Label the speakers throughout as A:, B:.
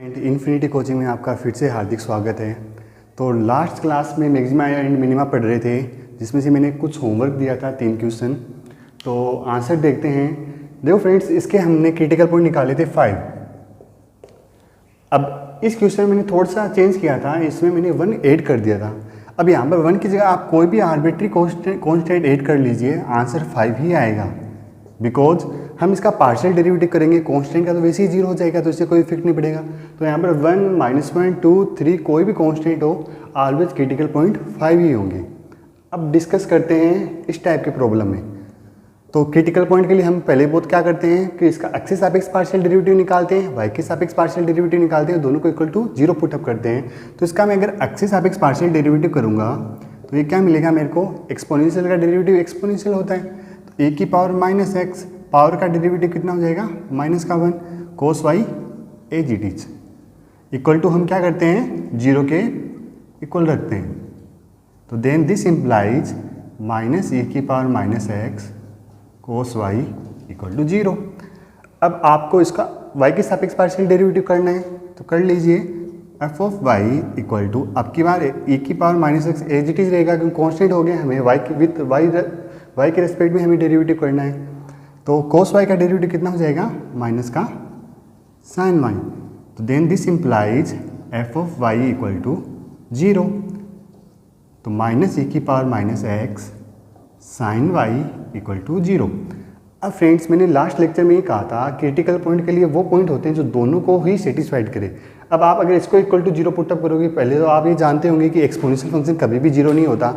A: Infinity coaching में आपका फिर से हार्दिक स्वागत है। तो लास्ट क्लास में मैक्सिमा एंड मिनिमा पढ़ रहे थे, जिसमें से मैंने कुछ होमवर्क दिया था 3 क्वेश्चन। तो आंसर देखते हैं। देखो फ्रेंड्स, इसके हमने क्रिटिकल पॉइंट निकाले थे 5। अब इस क्वेश्चन में मैंने थोड़ा सा चेंज किया था, इसमें मैंने 1 ऐड कर दिया था। अब यहाँ पर 1 की जगह आप कोई भी आर्बिट्री कॉन्स्टेंट ऐड कर लीजिए, आंसर 5 ही आएगा। बिकॉज हम इसका पार्शियल डेरिवेटिव करेंगे, कांस्टेंट का तो वैसे ही 0 हो जाएगा, तो इससे कोई इफेक्ट नहीं पड़ेगा। तो यहाँ पर 1, -1, 2, 3 कोई भी कांस्टेंट हो, ऑलवेज क्रिटिकल पॉइंट 5 ही होंगे। अब डिस्कस करते हैं इस टाइप के प्रॉब्लम में। तो क्रिटिकल पॉइंट के लिए हम पहले बहुत क्या करते हैं कि इसका एक्स के सापेक्ष पार्शियल डेरिवेटिव निकालते हैं, वाई के सापेक्ष पार्शियल डेरिवेटिव निकालते हैं, दोनों को इक्वल टू 0 पुटअप करते हैं। तो इसका मैं अगर एक्स के सापेक्ष पार्शियल डेरिवेटिव करूँगा तो ये क्या मिलेगा मेरे को, एक्सपोनेंशियल का डेरिवेटिव एक्सपोनेंशियल होता है, तो ए की पावर -x, पावर का डेरिवेटिव कितना हो जाएगा, -1 cos y a gt equal to हम क्या करते हैं 0 के इक्वल रखते हैं। तो देन दिस इम्प्लाइज -e की power -x cos y equal to 0। अब आपको इसका y के सापेक्ष पार्शियल डेरिवेटिव करना है, तो कर लीजिए f of y equal to, अब की बार e की पावर -x a gt रहेगा, क्योंकि कॉन्स्टेंट हो गया, हमें y के रेस्पेक्ट में हमें डेरिवेटिव करना है। तो cos y का डेरिवेटिव कितना हो जाएगा, माइनस का sin y। तो then this implies f of y equal to 0। तो -e की power -x sin y equal to 0। अब फ्रेंड्स, मैंने लास्ट लेक्चर में ये कहा था क्रिटिकल पॉइंट के लिए वो पॉइंट होते हैं जो दोनों को ही सेटिस्फाइड करे। अब आप अगर इसको इक्वल टू 0 पुटअप करोगे, पहले तो आप ये जानते होंगे कि एक्सपोनेंशियल फंक्शन कभी भी 0 नहीं होता।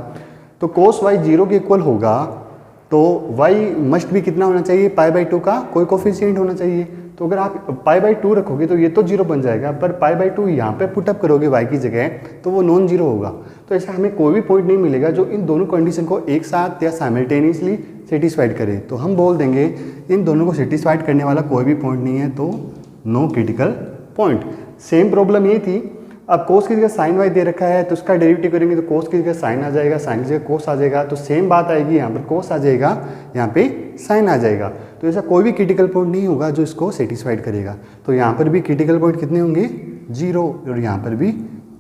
A: तो cos y 0 के इक्वल होगा, तो y मस्ट भी कितना होना चाहिए, π/2 का कोई कोफिशिएंट होना चाहिए। तो अगर आप π/2 रखोगे तो ये तो 0 बन जाएगा, पर π/2 यहाँ पे पुटअप करोगे y की जगह, तो वो नॉन जीरो होगा। तो ऐसा हमें कोई भी पॉइंट नहीं मिलेगा जो इन दोनों कंडीशन को एक साथ या साइमल्टेनियसली सेटिस्फाइड करे। तो हम बोल देंगे इन दोनों को सेटिस्फाइड करने वाला कोई भी पॉइंट नहीं है, तो no critical point. Same problem ये थी। अब cos की जगह sin y दे रखा है, तो उसका डेरिवेटिव करेंगे तो cos की जगह sin आ जाएगा, sin की जगह cos आ जाएगा। तो सेम बात आएगी, यहाँ पर cos आ जाएगा, यहाँ पे sin आ जाएगा। तो ऐसा कोई भी क्रिटिकल पॉइंट नहीं होगा जो इसको सेटिस्फाइड करेगा। तो यहाँ पर भी क्रिटिकल पॉइंट कितने होंगे, 0, और यहाँ पर भी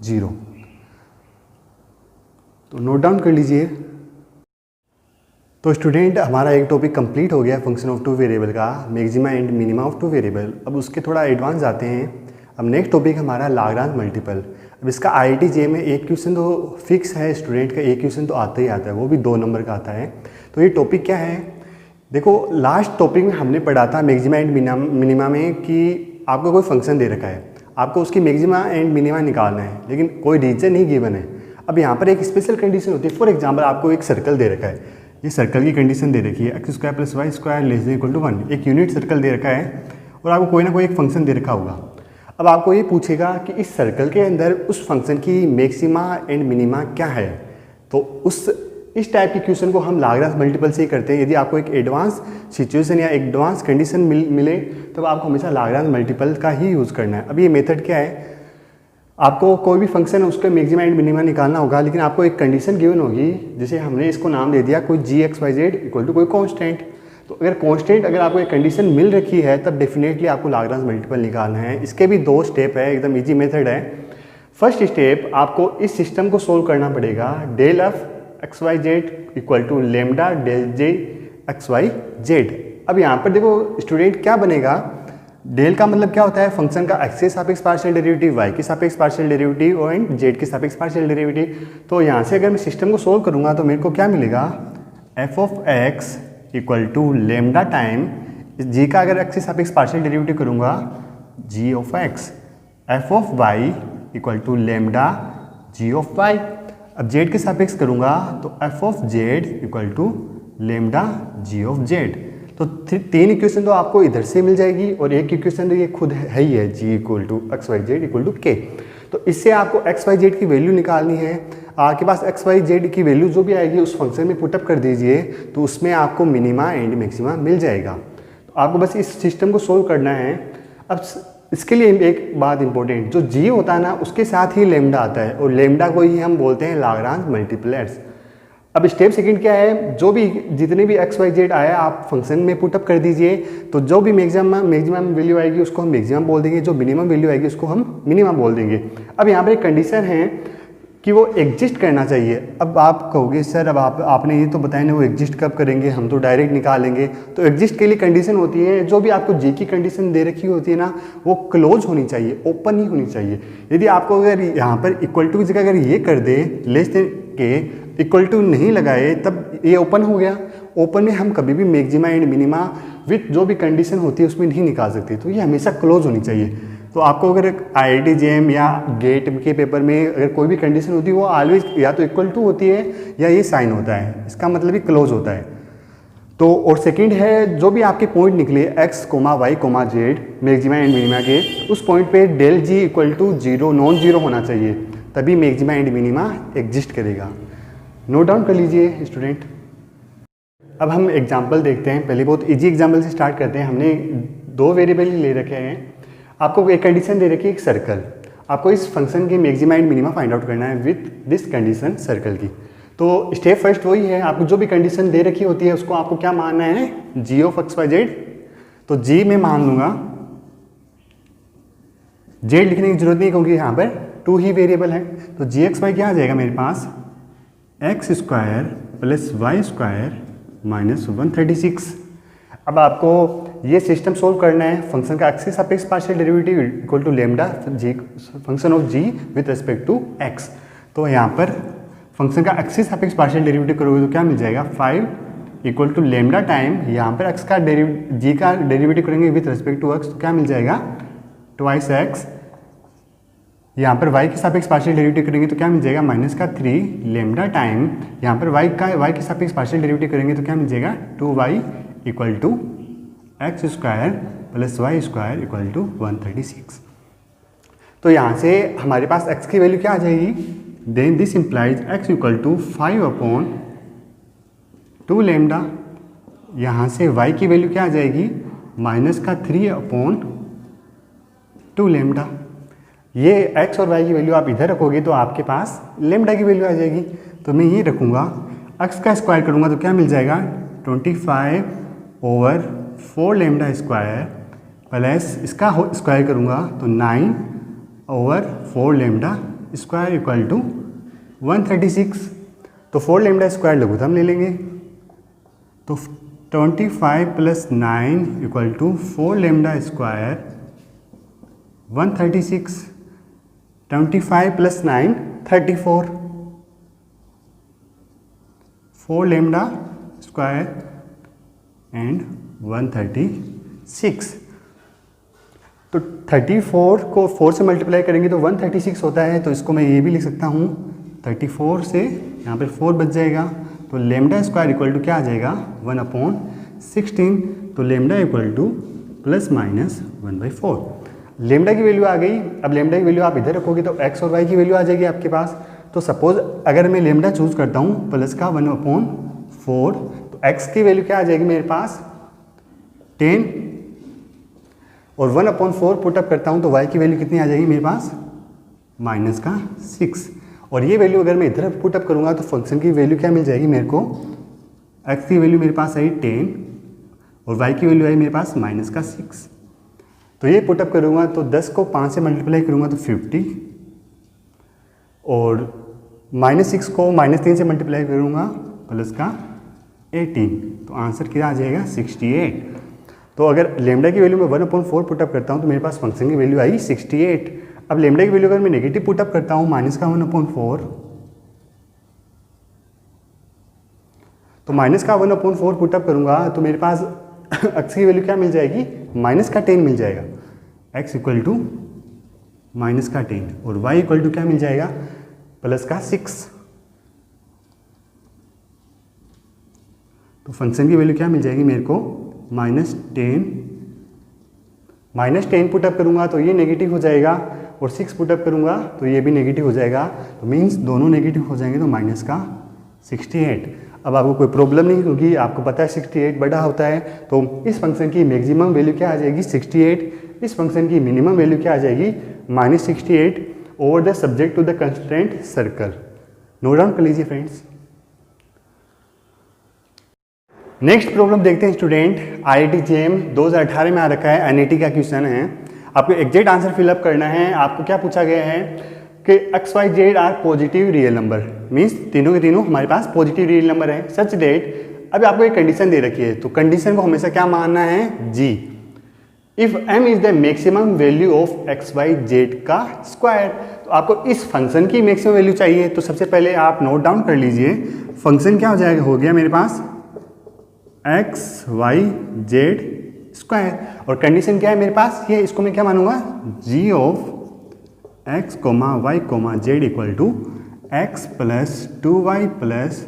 A: 0। तो नोट डाउन कर लीजिए। तो स्टूडेंट, हमारा एक टॉपिक कंप्लीट हो गया फंक्शन ऑफ 2 वेरिएबल का, maxima and minima of 2 variable. अब उसके थोड़ा एडवांस जाते हैं। अब नेक्स्ट टॉपिक हमारा लाग्रांज मल्टीपल। अब इसका IIT JEE में एक क्वेश्चन तो फिक्स है, स्टूडेंट का एक क्वेश्चन तो आता ही आता है, वो भी 2 नंबर का आता है। तो ये टॉपिक क्या है, देखो लास्ट टॉपिक में हमने पढ़ा था मैक्सिमा एंड मिनिमा में कि आपको कोई फंक्शन दे रखा है, आपको उसकी मैक्सिमा एंड मिनिमा निकालना है, लेकिन कोई रीजन नहीं गिवन है। अब यहाँ पर एक स्पेशल कंडीशन होती है। फॉर एग्जाम्पल, आपको एक सर्कल दे रखा है, ये सर्कल की कंडीशन दे रखी है x² + y² ≤ 1, एक यूनिट सर्कल दे रखा है, और आपको कोई ना कोई एक फंक्शन दे रखा होगा। अब आपको ये पूछेगा कि इस सर्कल के अंदर उस फंक्शन की मैक्सिमा एंड मिनिमा क्या है। तो इस टाइप के क्वेश्चन को हम लाग्रांज मल्टीपल से ही करते हैं। यदि आपको एक एडवांस सिचुएशन या एडवांस कंडीशन मिले, तो आपको हमेशा लाग्रांज मल्टीपल का ही यूज़ करना है। अब ये मेथड क्या है, आपको कोई भी फंक्शन है उसका मैक्सिमा एंड मिनिमा निकालना होगा, लेकिन आपको एक कंडीशन गिवन होगी, जैसे हमने इसको नाम दे दिया कोई g(x, y, z) equal to कोई कॉन्स्टेंट। तो अगर कांस्टेंट अगर आपको एक कंडीशन मिल रखी है, तब डेफिनेटली आपको लाग्रांज मल्टीपल निकालना है। इसके भी 2 स्टेप है, एकदम इजी मेथड है। फर्स्ट स्टेप, आपको इस सिस्टम को सोल्व करना पड़ेगा। Del of x Y Z equal to lambda del g x Y z. अब यहाँ पर देखो स्टूडेंट, क्या बनेगा, डेल का मतलब क्या होता है, फंक्शन का एक्स के सापेक्ष पार्शियल डेरिवेटिव, वाई के सापेक्ष पार्शियल डेरिवेटिव और जेड के सापेक्ष पार्शियल डेरिवेटिव। तो यहाँ से अगर मैं सिस्टम को सोल्व करूँगा तो मेरे को क्या मिलेगा, F of X equal to lambda time G का अगर एक्स के सापेक्ष पार्शियल डेरिवेटिव करूँगा G of X, F of Y equal to lambda G of Y. अब जेड के सापेक्ष करूँगा तो F of Z equal to lambda G of Z. तो 3 इक्वेशन तो आपको इधर से मिल जाएगी, और एक इक्वेशन तो ये खुद है ही है, G equal to X Y Z equal to K. तो इससे आपको एक्स वाई जेड की वैल्यू निकालनी है। आपके पास एक्स वाई जेड की वैल्यू जो भी आएगी उस फंक्शन में पुटअप कर दीजिए, तो उसमें आपको मिनिमा एंड मैक्सिमा मिल जाएगा। तो आपको बस इस सिस्टम को सोल्व करना है। अब इसके लिए एक बात इंपॉर्टेंट, जो जी होता है ना, उसके साथ ही लेमडा आता है, और लेमडा को ही हम बोलते हैं लाग्रांज मल्टीप्लेयर्स। अब स्टेप सेकंड क्या है, जो भी जितने भी एक्स वाई जेड आया आप फंक्शन में पुटअप कर दीजिए। तो जो भी मैक्सिमम वैल्यू आएगी उसको हम मैक्सिमम बोल देंगे, जो मिनिमम वैल्यू आएगी उसको हम मिनिमम बोल देंगे। अब यहाँ पर एक कंडीशन है कि वो एग्जिस्ट करना चाहिए। अब आप कहोगे सर अब आपने ये तो बताया ना वो एग्जिस्ट कब करेंगे, हम तो डायरेक्ट निकालेंगे। तो एग्जिस्ट के लिए कंडीशन होती है, जो भी आपको जी की कंडीशन दे रखी होती है ना वो क्लोज होनी चाहिए, ओपन नहीं होनी चाहिए। यदि आपको अगर यहाँ पर इक्वल टू की जगह अगर ये कर दे लेस देन के इक्वल टू नहीं लगाए तब ये ओपन हो गया। ओपन में हम कभी भी मैक्सिमा एंड मिनिमा विथ जो भी कंडीशन होती है उसमें नहीं निकाल सकते, तो ये हमेशा क्लोज होनी चाहिए। तो आपको अगर IIT JEM या गेट के पेपर में अगर कोई भी कंडीशन होती है वो ऑलवेज या तो इक्वल टू होती है या ये साइन होता है, इसका मतलब ही क्लोज होता है। तो और सेकंड है जो भी आपके पॉइंट निकले x, y, z maxima and minima के, उस पॉइंट पे del g equal to zero non zero होना चाहिए, तभी मैक्सिमा एंड मिनिमा एग्जिस्ट करेगा। नोट डाउन कर लीजिए स्टूडेंट। अब हम एग्जाम्पल देखते हैं, पहले बहुत ईजी एग्जाम्पल से स्टार्ट करते हैं। हमने दो वेरिएबल ले रखे हैं, आपको एक कंडीशन दे रखी है एक सर्कल, आपको इस फंक्शन की maxima and minima find out करना है विथ दिस कंडीशन सर्कल की। तो स्टेप फर्स्ट वही है, आपको जो भी कंडीशन दे रखी होती है उसको आपको क्या मानना है, जी ऑफ एक्स वाई जेड। तो जी में मान लूंगा, जेड लिखने की जरूरत नहीं क्योंकि यहाँ पर टू ही वेरिएबल है। तो जी एक्स वाई क्या आ जाएगा मेरे पास, X square plus Y square minus 136। अब आपको ये सिस्टम सोल्व करना है, फंक्शन का एक्सिस सापेक्ष partial derivative equal to lambda g function of g with respect to x. तो यहाँ पर फंक्शन का एक्सिस सापेक्ष पार्शियल डेरिवेटिव करोगे तो क्या मिल जाएगा, 5 इक्वल टू लेमडा टाइम यहाँ पर एक्स का जी का डेरिवेटिव करेंगे विद रिस्पेक्ट टू एक्स, तो क्या मिल जाएगा ट्वाइस एक्स। यहाँ पर y के सापेक्ष पार्शियल डेरिवेटिव करेंगे तो क्या मिल जाएगा माइनस का 3 लेमडा टाइम, यहाँ पर y के सापेक्ष पार्शियल डेरिवेटिव करेंगे तो क्या मिल जाएगा 2y equal to x square plus Y square equal to 136। तो यहाँ से हमारे पास x की वैल्यू क्या आ जाएगी, then this implies x equal to 5/2 lambda. यहाँ से y की वैल्यू क्या आ जाएगी, माइनस का 3/2 लेमडा। ये x और y की वैल्यू आप इधर रखोगे तो आपके पास लेमडा की वैल्यू आ जाएगी। तो मैं ये रखूँगा, x का स्क्वायर करूँगा तो क्या मिल जाएगा 25/4 लेमडा स्क्वायर प्लस इसका स्क्वायर करूँगा तो 9/4 लेमडा स्क्वायर इक्वल टू 136। तो 4 लेमडा स्क्वायर लघुत्तम ले लेंगे, तो 25 plus 9 equal to 4 lambda square 136। 25 plus 9 34, 4 lambda square and 136। तो 34 को 4 से मल्टीप्लाई करेंगे तो 136 होता है, तो इसको मैं ये भी लिख सकता हूँ 34 से यहाँ पर 4 बच जाएगा, तो लेमडा स्क्वायर इक्वल टू क्या आ जाएगा 1/16। तो lambda equal two plus minus 1/4। Lambda की वैल्यू आ गई। अब लेमडा की वैल्यू आप इधर रखोगे तो x और y की वैल्यू आ जाएगी आपके पास। तो सपोज अगर मैं लेमडा चूज करता हूँ प्लस का 1/4, तो x की वैल्यू क्या आ जाएगी मेरे पास 10, और 1/4 पुटअप करता हूँ तो y की वैल्यू कितनी आ जाएगी मेरे पास माइनस का 6। और ये वैल्यू अगर मैं इधर पुटअप करूँगा तो फंक्शन की वैल्यू क्या मिल जाएगी मेरे को, x की वैल्यू मेरे पास आई 10 और y की वैल्यू आई मेरे पास माइनस का 6। तो ये पुटअप करूँगा तो 10 को 5 से मल्टीप्लाई करूँगा तो 50, और -6 को -3 से मल्टीप्लाई करूँगा प्लस का 18, तो आंसर क्या आ जाएगा 68। तो अगर लेमडा की वैल्यू में 1/4 पुटअप करता हूँ तो मेरे पास फंक्शन की वैल्यू आई 68। अब लेमडा की वैल्यू अगर मैं नेगेटिव पुटअप करता हूँ माइनस का 1/4, तो माइनस का 1/4 पुटअप करूँगा तो मेरे पास x की वैल्यू क्या मिल जाएगी माइनस का 10 मिल जाएगा, x इक्वल टू माइनस का 10, और y इक्वल टू क्या मिल जाएगा प्लस का 6। तो फंक्शन की वैल्यू क्या मिल जाएगी मेरे को -10 पुटअप करूँगा तो ये नेगेटिव हो जाएगा, और 6 पुटअप करूँगा तो ये भी नेगेटिव हो जाएगा, तो मीन्स दोनों नेगेटिव हो जाएंगे, तो माइनस का 68। अब आपको कोई प्रॉब्लम नहीं, क्योंकि आपको पता है 68 बड़ा होता है। तो इस फंक्शन की मैक्सिमम वैल्यू क्या आ जाएगी 68, इस फंक्शन की मिनिमम वैल्यू क्या आ जाएगी -68 over the subject to the constraint circle. Note down कर लीजिए फ्रेंड्स। नेक्स्ट प्रॉब्लम देखते हैं स्टूडेंट, IIT JEM 2018 में आ रखा है, NET का क्वेश्चन है। आपको एग्जैक्ट आंसर फिलअप करना है। आपको क्या पूछा गया है कि XYZ are positive real number, means तीनों के तीनों हमारे पास पॉजिटिव रियल नंबर है सच डेट। अभी आपको एक कंडीशन दे रखी है, तो कंडीशन को हमेशा क्या मानना है, जी। If m is the maximum value of XYZ का स्क्वायर, तो आपको इस फंक्शन की मैक्सिमम वैल्यू चाहिए। तो सबसे पहले आप नोट डाउन कर लीजिए, फंक्शन क्या हो जाएगा, हो गया मेरे पास XYZ स्क्वायर, और कंडीशन क्या है मेरे पास, ये इसको मैं क्या मानूंगा, g of x, y, z equal to x plus 2y plus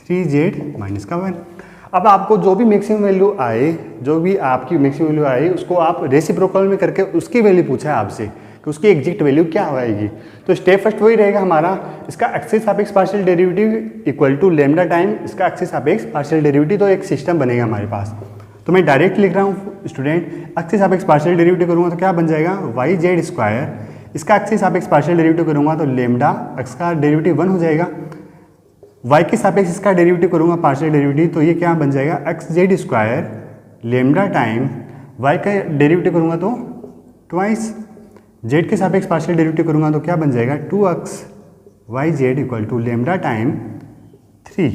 A: 3z minus का 1। अब आपको जो भी मैक्सिमम वैल्यू आए, जो भी आपकी मैक्सिमम वैल्यू आए, उसको आप रेसिप्रोकल में करके उसकी वैल्यू पूछा है आपसे कि उसकी एग्जैक्ट वैल्यू क्या आएगी। तो स्टेप फर्स्ट वही रहेगा हमारा, इसका एक्सिस सापेक्ष partial derivative equal to lambda time इसका एक्सिस सापेक्ष पार्शियल डेरिवेटिव, तो एक सिस्टम बनेगा हमारे पास। तो मैं डायरेक्ट लिख रहा हूँ स्टूडेंट, एक्सिस सापेक्ष पार्शियल डेरिवेटिव करूँगा तो क्या बन जाएगा, YZ स्क्वायर, इसका एक्सिस सापेक्ष पार्शियल डेरिवेटिव करूँगा तो लेमडा एक्स का डेरिवेटिव 1 हो जाएगा, y के सापेक्ष इसका डेरिवेटिव करूँगा पार्शियल डेरिवेटिव, तो ये क्या बन जाएगा, XZ square lambda time y का डेरिवेटिव करूँगा तो ट्वाइस, z के सापेक्ष पार्शियल डेरिवेटिव करूँगा तो क्या बन जाएगा 2x YZ equal to lambda time 3।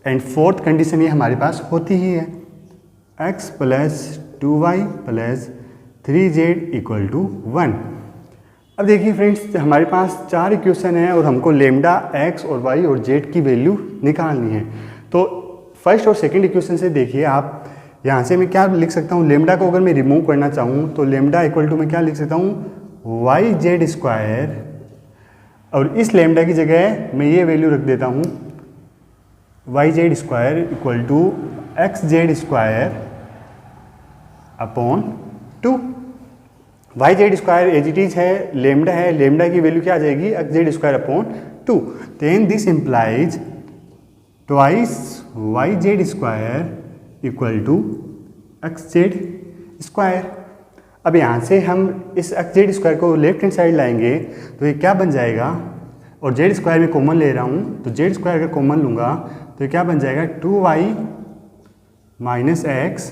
A: And fourth condition ये हमारे पास होती ही है, x plus 2y plus 3z equal to 1। अब देखिए फ्रेंड्स, हमारे पास 4 इक्वेशन है और हमको लेमडा x और y और z की वैल्यू निकालनी है। तो फर्स्ट और सेकंड इक्वेशन से देखिए आप, यहाँ से मैं क्या लिख सकता हूँ, लेमडा को अगर मैं रिमूव करना चाहूँ तो लेमडा इक्वल टू मैं क्या लिख सकता हूँ, YZ स्क्वायर, और इस लेमडा की जगह मैं ये वैल्यू रख देता हूँ YZ square equal to XZ square upon 2। YZ square as it is है, लेमडा है, लेमडा की वैल्यू क्या आ जाएगी, XZ square upon 2। Then this implies twice YZ square equal to XZ square. अब यहाँ से हम इस XZ स्क्वायर को लेफ्ट हैंड साइड लाएंगे तो ये क्या बन जाएगा, और Z स्क्वायर में कॉमन ले रहा हूँ तो Z स्क्वायर अगर कॉमन लूँगा तो ये क्या बन जाएगा 2y minus x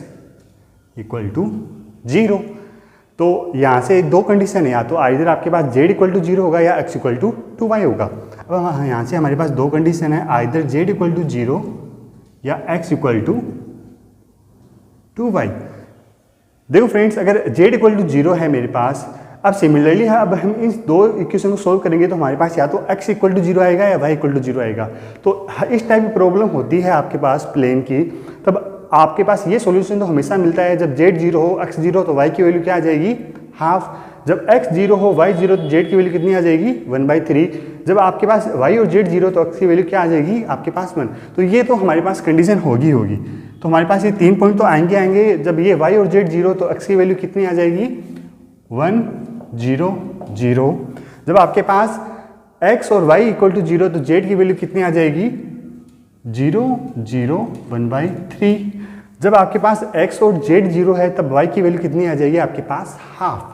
A: equal to 0। तो यहाँ से दो कंडीशन है, या तो आइधर आपके पास z इक्वल टू 0 होगा या x इक्वल टू 2y होगा। अब यहाँ से हमारे पास दो कंडीशन है, आइधर z इक्वल टू 0 या x इक्वल टू 2y। देखो फ्रेंड्स, अगर z इक्वल टू 0 है मेरे पास, अब सिमिलरली है, अब हम इन दो इक्वेशन को सोल्व करेंगे तो हमारे पास या तो x इक्वल टू 0 आएगा या y इक्वल टू 0 आएगा। तो इस टाइप की प्रॉब्लम होती है आपके पास प्लेन की, तब आपके पास ये सॉल्यूशन तो हमेशा मिलता है, जब z 0 हो x 0 तो y की वैल्यू क्या आ जाएगी, हाफ। जब x 0 हो y 0 तो z की वैल्यू कितनी आ जाएगी, 1/3। जब आपके पास y और z 0 तो x की वैल्यू क्या आ जाएगी, आपके पास 1। तो ये तो हमारे पास कंडीशन होगी। तो हमारे पास ये 3 पॉइंट तो आएंगे। जब ये y और z 0 तो x की वैल्यू कितनी आ जाएगी, 1 0 0। जब आपके पास x और y इक्वल टू 0 तो z की वैल्यू कितनी आ जाएगी, 0 0 1/3। जब आपके पास x और z 0 है तब y की वैल्यू कितनी आ जाएगी, आपके पास हाफ।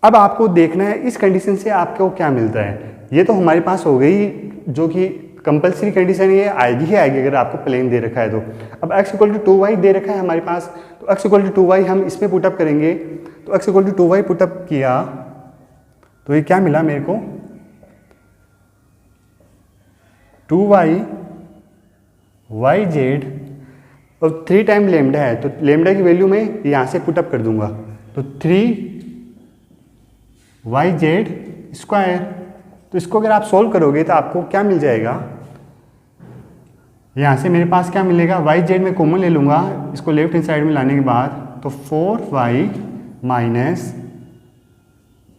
A: अब आपको देखना है इस कंडीशन से आपको क्या मिलता है। ये तो हमारे पास हो गई जो कि कंपलसरी कंडीशन, ये आएगी ही आएगी अगर आपको प्लेन दे रखा है तो। अब x इक्वल टू 2y दे रखा है हमारे पास, तो x इक्वल टू 2y हम इसमें पुटअप करेंगे। तो x equal to 2y put up किया तो ये क्या मिला मेरे को, 2y YZ और 3 टाइम लेमडा है, तो लेमडा की वैल्यू मैं यहाँ से पुटअप कर दूंगा, तो 3 YZ स्क्वायर। तो इसको अगर आप सोल्व करोगे तो आपको क्या मिल जाएगा, यहाँ से मेरे पास क्या मिलेगा, YZ में कॉमन ले लूँगा इसको लेफ्ट हैंड साइड में लाने के बाद, तो 4y minus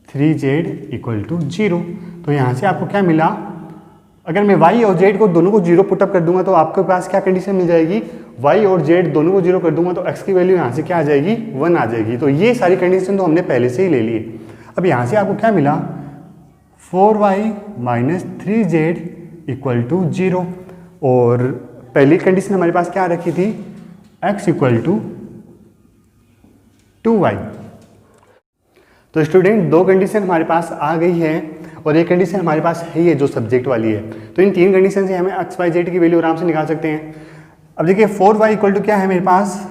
A: 3z equal to 0। तो यहाँ से आपको क्या मिला, अगर मैं y और z को दोनों को 0 पुटअप कर दूंगा तो आपके पास क्या कंडीशन मिल जाएगी, y और z दोनों को 0 कर दूंगा तो x की वैल्यू यहाँ से क्या आ जाएगी, 1 आ जाएगी। तो ये सारी कंडीशन तो हमने पहले से ही ले ली। अब यहाँ से आपको क्या मिला, 4y minus 3z equal to 0, और पहली कंडीशन हमारे पास क्या रखी थी, x इक्वल टू 2y। तो स्टूडेंट दो कंडीशन हमारे पास आ गई है और एक कंडीशन हमारे पास है ये जो सब्जेक्ट वाली है। तो इन 3 कंडीशन से हमें एक्स वाई जेड की वैल्यू आराम से निकाल सकते हैं। अब देखिए 4y इक्वल टू क्या है मेरे पास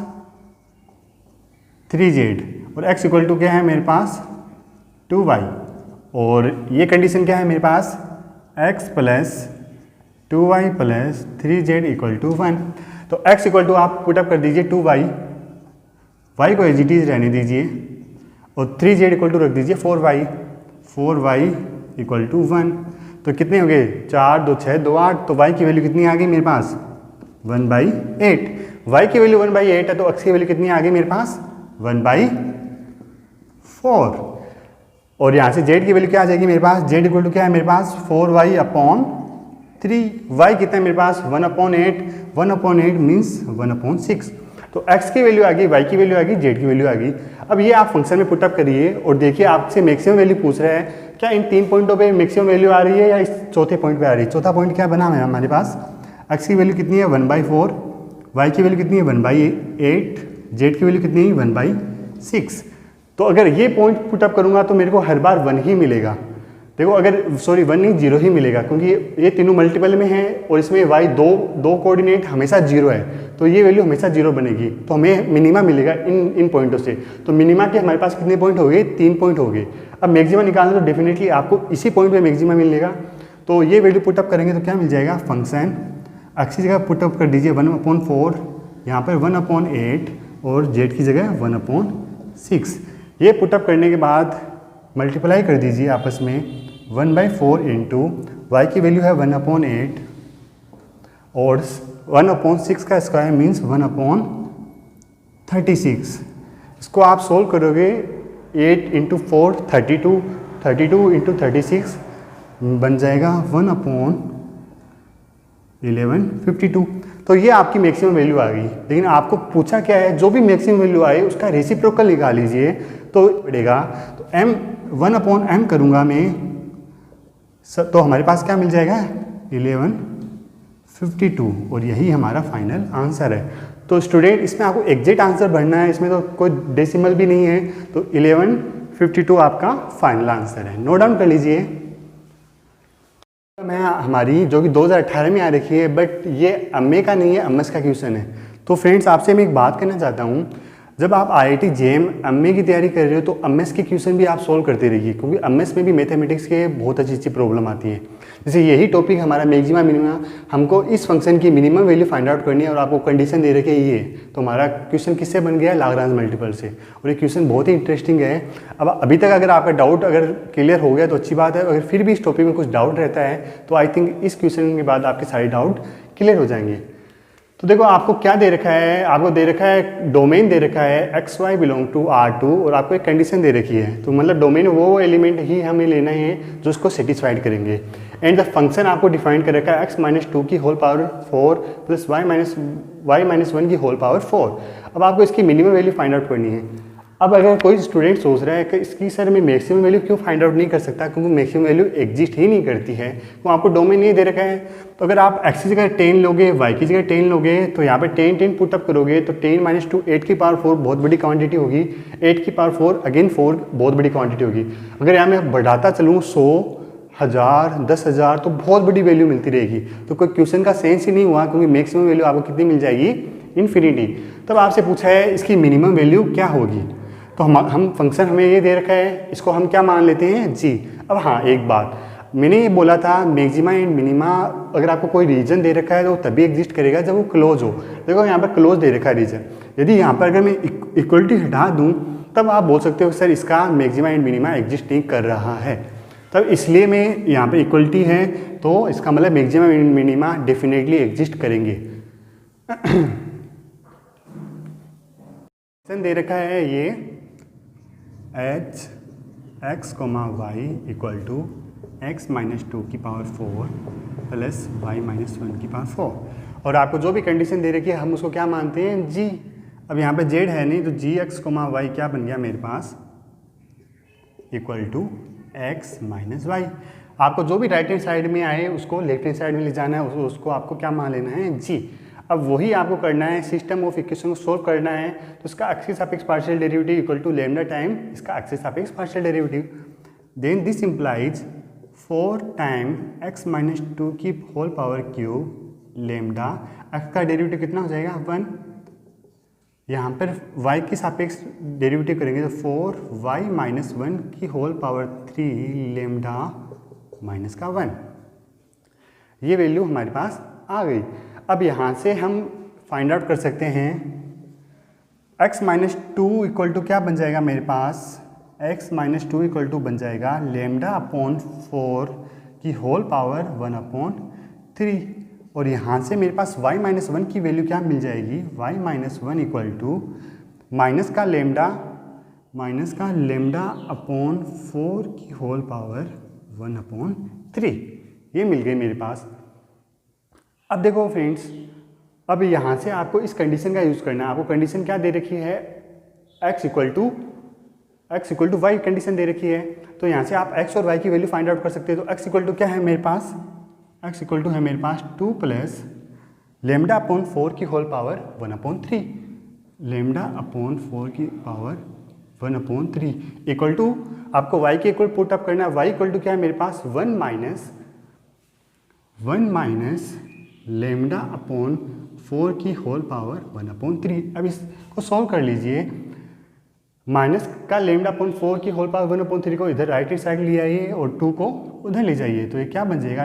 A: 3z और x इक्वल टू क्या है मेरे पास 2y और ये कंडीशन क्या है मेरे पास x plus 2y plus 3z equal to 1। तो x इक्वल टू आप पुटअप कर दीजिए 2y, y को एज इट इज रहने दीजिए और 3z इक्वल टू रख दीजिए 4y इक्वल टू 1। तो कितने हो गए 4 2 6 2 8। तो y की वैल्यू कितनी आ गई मेरे पास 1/8। y की वैल्यू 1/8 है तो x की वैल्यू कितनी आ गई मेरे पास 1/4। और यहाँ से z की वैल्यू क्या आ जाएगी मेरे पास z इक्वल टू क्या है मेरे पास 4y अपॉन 3। y कितना है मेरे पास 1/8, 1/8 मीन्स 1/6। तो x की वैल्यू आ गई, y की वैल्यू आ गई, z की वैल्यू आ गई। अब ये आप फंक्शन में पुटअप करिए और देखिए आपसे मैक्सिमम वैल्यू पूछ रहा है, क्या इन 3 पॉइंटों पे मैक्सिमम वैल्यू आ रही है या इस चौथे पॉइंट पे आ रही है। चौथा पॉइंट क्या बना है हमारे पास x की वैल्यू कितनी है 1/4, y की वैल्यू कितनी है 1/8, z की वैल्यू कितनी है 1/6। तो अगर ये पॉइंट पुटअप करूंगा तो मेरे को हर बार 1 ही मिलेगा। देखो अगर 1 नहीं 0 ही मिलेगा क्योंकि ये तीनों मल्टीपल में है और इसमें y दो कोऑर्डिनेट हमेशा 0 है तो ये वैल्यू हमेशा 0 बनेगी। तो हमें मिनिमा मिलेगा इन पॉइंटों से। तो मिनिमा के हमारे पास कितने पॉइंट हो गए 3 पॉइंट हो गए। अब मैक्सिमा निकालना तो डेफिनेटली आपको इसी पॉइंट पे मैक्सिमा मिलेगा। तो ये वैल्यू पुटअप करेंगे तो क्या मिल जाएगा फंक्शन x की जगह पुटअप कर दीजिए 1/4, यहाँ पर 1/8 और z की जगह 1/6। ये पुटअप करने के बाद मल्टीप्लाई कर दीजिए आपस में 1/4 इंटू वाई की वैल्यू है 1/8 और 1/6 का स्क्वायर मीन्स 1/36। इसको आप सोल्व करोगे 8 इंटू 4 32, 32 इंटू 36 बन जाएगा 1/11 52। तो ये आपकी मैक्सिमम वैल्यू आ गई। लेकिन आपको पूछा क्या है जो भी मैक्सिमम वैल्यू आए उसका रेसिप्रोकल निकाल लीजिए तो पड़ेगा। तो m 1/m करूँगा मैं तो हमारे पास क्या मिल जाएगा 1152 और यही हमारा फाइनल आंसर है। तो स्टूडेंट इसमें आपको एग्जैक्ट आंसर भरना है, इसमें तो कोई डेसिमल भी नहीं है। तो 1152 आपका फाइनल आंसर है, नोट डाउन कर लीजिए। मैं हमारी जो कि 2018 में आ रखी है बट ये अम्मे का नहीं है, अम्मस का क्वेश्चन है। तो फ्रेंड्स आपसे मैं एक बात करना चाहता हूँ, जब आप IIT JEM अम्मे की तैयारी कर रहे हो तो अम्मेस के क्वेश्चन भी आप सोल्व करते रहिए क्योंकि अम्मेस में भी मैथमेटिक्स के बहुत अच्छी प्रॉब्लम आती है। जैसे यही टॉपिक हमारा मैक्सिमा मिनिमा, हमको इस फंक्शन की मिनिमम वैल्यू फाइंड आउट करनी है और आपको कंडीशन दे रखी है ये। तो हमारा क्वेश्चन किससे बन गया लाग्रांज मल्टीपल से और ये क्वेश्चन बहुत ही इंटरेस्टिंग है। अब अभी तक अगर आपका डाउट अगर क्लियर हो गया तो अच्छी बात है, अगर फिर भी इस टॉपिक में कुछ डाउट रहता है तो आई थिंक इस क्वेश्चन के बाद आपके सारे डाउट क्लियर हो जाएंगे। तो देखो आपको क्या दे रखा है, आपको दे रखा है डोमेन दे रखा है XY बिलोंग टू R2 और आपको एक कंडीशन दे रखी है। तो मतलब डोमेन वो एलिमेंट ही हमें लेना है जो उसको सेटिस्फाइड करेंगे। एंड द फंक्शन आपको डिफाइन कर रखा है x-2 की होल पावर 4 प्लस y-1 की होल पावर 4। अब आपको इसकी मिनिमम वैल्यू फाइंड आउट करनी है। अब अगर कोई स्टूडेंट सोच रहा है कि इसकी सर मैं मैक्सिमम वैल्यू क्यों फाइंड आउट नहीं कर सकता, क्योंकि मैक्सिमम वैल्यू एग्जिस्ट ही नहीं करती है, तो आपको डोमेन नहीं दे रखा है। तो अगर आप x की जगह 10 लोगे, y की जगह 10 लोगे तो यहाँ पे 10 पुटअप करोगे तो 10 - 2 8 की पावर 4 बहुत बड़ी क्वांटिटी होगी, 8 की पावर 4 अगेन 4 बहुत बड़ी क्वांटिटी होगी। अगर यहाँ मैं बढ़ाता चलूँ 100, 1000, 10,000 तो बहुत बड़ी वैल्यू मिलती रहेगी। तो कोई क्वेश्चन का सेंस ही नहीं हुआ क्योंकि मैक्सिमम वैल्यू आपको कितनी मिल जाएगी इन्फिनिटी। तब आपसे पूछा है इसकी मिनिमम वैल्यू क्या होगी। तो हम फंक्शन हमें ये दे रखा है, इसको हम क्या मान लेते हैं जी। अब हाँ एक बात मैंने ये बोला था मैक्सिमा एंड मिनिमा अगर आपको कोई रीजन दे रखा है तो तभी एग्जिस्ट करेगा जब वो क्लोज हो। देखो यहाँ पर क्लोज दे रखा है रीजन, यदि यहाँ पर अगर मैं इक्वलिटी हटा दूँ तब आप बोल सकते हो सर इसका मैक्सिमा एंड मिनिमा एग्जिस्ट नहीं कर रहा है। तब इसलिए मैं यहाँ पे इक्वलिटी है तो इसका मतलब maxima and minima definitely exist करेंगे। दे रखा है ये x, y equal to x-2 की पावर 4 प्लस y-1 की पावर 4 और आपको जो भी कंडीशन दे रखी है हम उसको क्या मानते हैं g। अब यहाँ पे z है नहीं तो gx, y क्या बन गया मेरे पास इक्वल टू x-y। आपको जो भी राइट हैंड साइड में आए उसको लेफ्ट हैंड साइड में ले जाना है, उसको आपको क्या मान लेना है g। अब वही आपको करना है, सिस्टम ऑफ इक्वेशन को सोल्व करना है। तो इसका एक्सिस सापेक्ष partial derivative equal to lambda time इसका एक्सिस सापेक्ष partial derivative. Then this implies 4 time x minus 2 की whole power cube lambda, x का डेरिवेटिव कितना हो जाएगा 1, यहाँ पर y के सापेक्ष डेरिवेटिव करेंगे तो 4y माइनस 1 की होल पावर 3 लेमडा माइनस का 1, ये वैल्यू हमारे पास आ गई। अब यहाँ से हम फाइंड आउट कर सकते हैं x माइनस 2 इक्वल टू क्या बन जाएगा मेरे पास, x माइनस 2 इक्वल टू बन जाएगा लेमडा अपॉन 4 की होल पावर 1 अपॉन 3, और यहाँ से मेरे पास y माइनस 1 की वैल्यू क्या मिल जाएगी, y minus 1 equal to minus का लेमडा अपॉन 4 की होल पावर 1 अपॉन 3, ये मिल गई मेरे पास। अब देखो फ्रेंड्स, अब यहाँ से आपको इस कंडीशन का यूज़ करना है। आपको कंडीशन क्या दे रखी है, x equal to Y condition दे रखी है, तो यहाँ से आप x और y की वैल्यू फाइंड आउट कर सकते हैं। तो x इक्वल टू क्या है मेरे पास, x इक्वल टू है मेरे पास 2 प्लस लेमडा अपॉन 4 की whole power 1 upon 3, lambda upon 4 की पावर 1 अपॉन 3 इक्वल टू आपको y के इक्वल पुट अप करना है। y इक्वल टू क्या है मेरे पास 1 माइनस लेमडा अपॉन 4 की होल पावर 1 अपॉन 3। अब इसको सॉल्व कर लीजिए, माइनस का लेमडा अपॉन 4 की होल पावर 1 अपॉन 3 को इधर राइट साइड ले आइए और 2 को उधर ले जाइए, तो ये क्या बन जाएगा,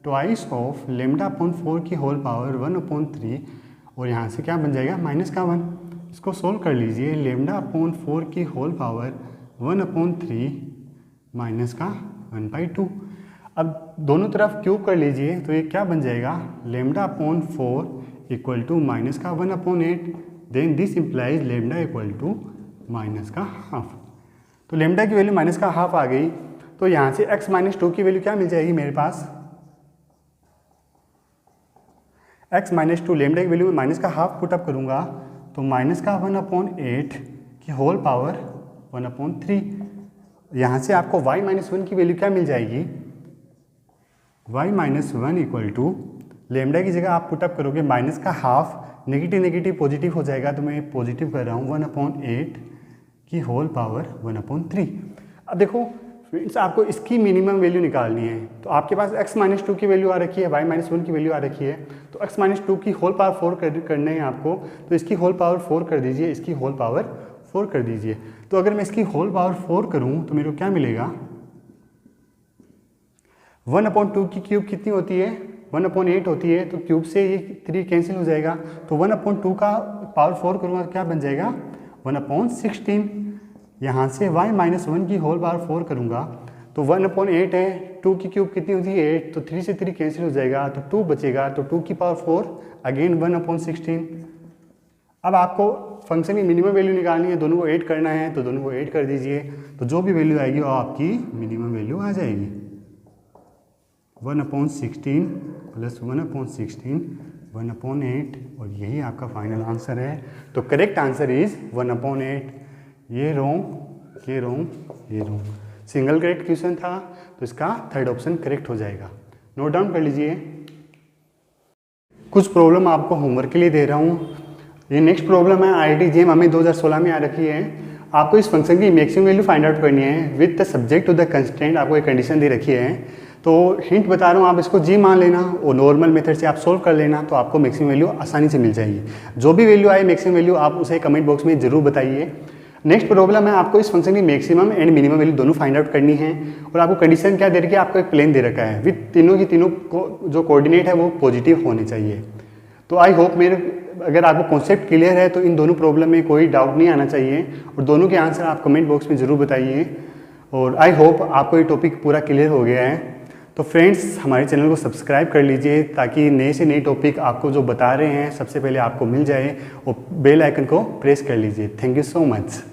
A: ट्वाइस ऑफ लेमडा अपॉन 4 की होल पावर 1 अपॉन 3, और यहाँ से क्या बन जाएगा माइनस का 1। इसको सोल्व कर लीजिए, लेमडा अपॉन 4 की होल पावर 1 अपॉन 3 माइनस का 1/2। अब दोनों तरफ क्यूब कर लीजिए, तो ये क्या बन जाएगा, lambda upon 4 equal to minus का 1 upon 8, then this implies lambda equal to minus का हाफ। तो लेमडा की वैल्यू माइनस का हाफ आ गई, तो यहाँ से x माइनस 2 की वैल्यू क्या मिल जाएगी मेरे पास, x माइनस 2 लेमडा की वैल्यू में माइनस का हाफ पुटअप करूँगा तो माइनस का 1 अपॉन 8 की होल पावर 1 अपॉन 3। यहाँ से आपको y माइनस 1 की वैल्यू क्या मिल जाएगी, y minus 1 equal to lambda की जगह आप पुटअप करोगे माइनस का हाफ, नेगेटिव पॉजिटिव हो जाएगा, तो मैं पॉजिटिव कर रहा हूँ 1 अपॉन 8 की होल पावर 1 अपॉन 3। अब देखो फ्रेंड्स, आपको इसकी मिनिमम वैल्यू निकालनी है, तो आपके पास x माइनस 2 की वैल्यू आ रखी है, y माइनस 1 की वैल्यू आ रखी है, तो x माइनस 2 की होल पावर 4 करने हैं आपको, तो इसकी होल पावर 4 कर दीजिए, इसकी होल पावर 4 कर दीजिए। तो अगर मैं इसकी होल पावर 4 करूँ तो मेरे को क्या मिलेगा, 1 अपॉन 2 की क्यूब कितनी होती है, 1 अपॉन 8 होती है, तो क्यूब से ये 3 कैंसिल हो जाएगा, तो 1 अपॉन 2 का पावर 4 करूँगा तो क्या बन जाएगा 1 अपॉन 16। यहाँ से y माइनस 1 की होल पावर 4 करूँगा तो 1 अपॉन 8 है, 2 की क्यूब कितनी होती है 8, तो 3 से 3 कैंसिल हो जाएगा, तो 2 बचेगा, तो 2 की पावर 4 अगेन 1 अपॉन 16। अब आपको फंक्शन की मिनिमम वैल्यू निकालनी है, दोनों को ऐड करना है, तो दोनों को ऐड कर दीजिए, तो जो भी वैल्यू आएगी वो आपकी मिनिमम वैल्यू आ जाएगी, 1 अपॉन 16 प्लस 1 अपॉन 16 1 अपॉन 8, और यही आपका फाइनल आंसर है। तो करेक्ट आंसर इज 1 अपॉन 8। ये रॉन्ग, ये रॉन्ग, ये रॉन्ग, सिंगल करेक्ट क्वेश्चन था, तो इसका थर्ड ऑप्शन करेक्ट हो जाएगा। नोट डाउन कर लीजिए। कुछ प्रॉब्लम आपको होमवर्क के लिए दे रहा हूँ। ये नेक्स्ट प्रॉब्लम है IIT JEM हमें 2016 में आ रखी है। आपको इस फंक्शन की मैक्सिमम वैल्यू फाइंड आउट करनी है with the subject to the constraint. आपको एक कंडीशन दे रखी है, तो हिंट बता रहा हूँ, आप इसको जी मान लेना और नॉर्मल मेथड से आप सोल्व कर लेना, तो आपको मैक्सिमम वैल्यू आसानी से मिल जाएगी। जो भी वैल्यू आए मैक्सिमम वैल्यू आप उसे कमेंट बॉक्स में जरूर बताइए। नेक्स्ट प्रॉब्लम है, आपको इस फंक्शन की मैक्सिमम एंड मिनिमम वैल्यू दोनों फाइंड आउट करनी है, और आपको कंडीशन क्या दे रखी है, आपको एक प्लेन दे रखा है विद तीनों की तीनों को जो कोऑर्डिनेट है वो पॉजिटिव होने चाहिए। तो आई होप मेरे अगर आपको कॉन्सेप्ट क्लियर है तो इन दोनों प्रॉब्लम में कोई डाउट नहीं आना चाहिए, और दोनों के आंसर आप कमेंट बॉक्स में ज़रूर बताइए। और आई होप आपको ये टॉपिक पूरा क्लियर हो गया है। तो फ्रेंड्स, हमारे चैनल को सब्सक्राइब कर लीजिए ताकि नए से नए टॉपिक आपको जो बता रहे हैं सबसे पहले आपको मिल जाए, और बेल आइकन को प्रेस कर लीजिए। Thank you so much.